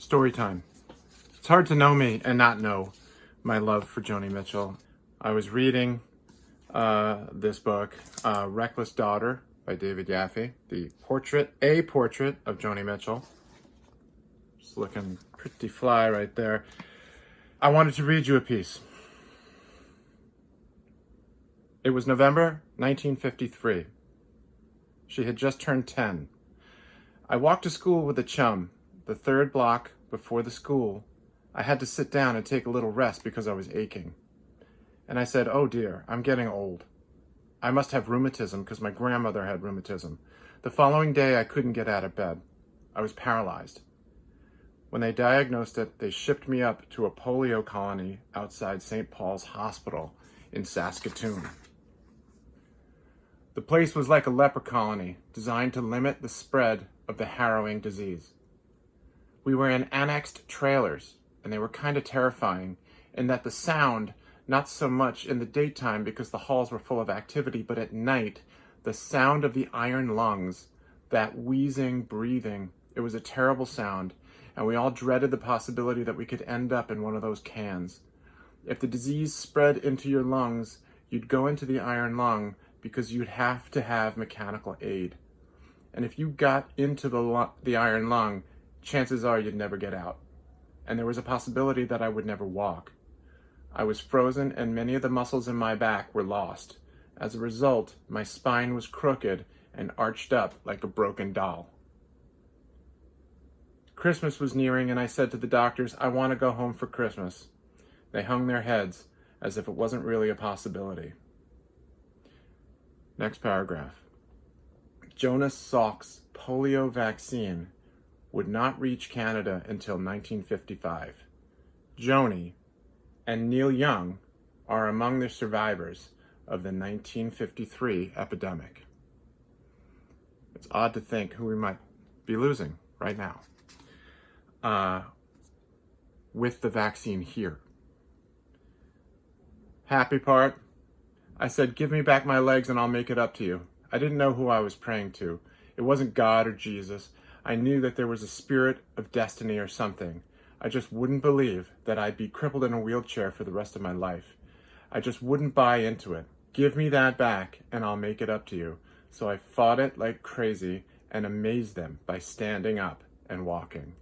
Story time. It's hard to know me and not know my love for Joni Mitchell. I was reading this book, Reckless Daughter by David Yaffe, a portrait of Joni Mitchell. Just looking pretty fly right there. I wanted to read you a piece. It was November 1953. She had just turned 10. I walked to school with a chum. The third block before the school, I had to sit down and take a little rest because I was aching. And I said, "Oh dear, I'm getting old. I must have rheumatism because my grandmother had rheumatism." The following day, I couldn't get out of bed. I was paralyzed. When they diagnosed it, they shipped me up to a polio colony outside St. Paul's Hospital in Saskatoon. The place was like a leper colony, designed to limit the spread of the harrowing disease. We were in annexed trailers, and they were kind of terrifying in that the sound, not so much in the daytime because the halls were full of activity, but at night, the sound of the iron lungs, that wheezing, breathing, it was a terrible sound, and we all dreaded the possibility that we could end up in one of those cans. If the disease spread into your lungs, you'd go into the iron lung because you'd have to have mechanical aid. And if you got into the iron lung, chances are you'd never get out. And there was a possibility that I would never walk. I was frozen and many of the muscles in my back were lost. As a result, my spine was crooked and arched up like a broken doll. Christmas was nearing and I said to the doctors, "I want to go home for Christmas." They hung their heads as if it wasn't really a possibility. Next paragraph. Jonas Salk's polio vaccine would not reach Canada until 1955. Joni and Neil Young are among the survivors of the 1953 epidemic. It's odd to think who we might be losing right now with the vaccine here. Happy part, I said, "Give me back my legs and I'll make it up to you." I didn't know who I was praying to. It wasn't God or Jesus. I knew that there was a spirit of destiny or something. I just wouldn't believe that I'd be crippled in a wheelchair for the rest of my life. I just wouldn't buy into it. Give me that back and I'll make it up to you. So I fought it like crazy and amazed them by standing up and walking.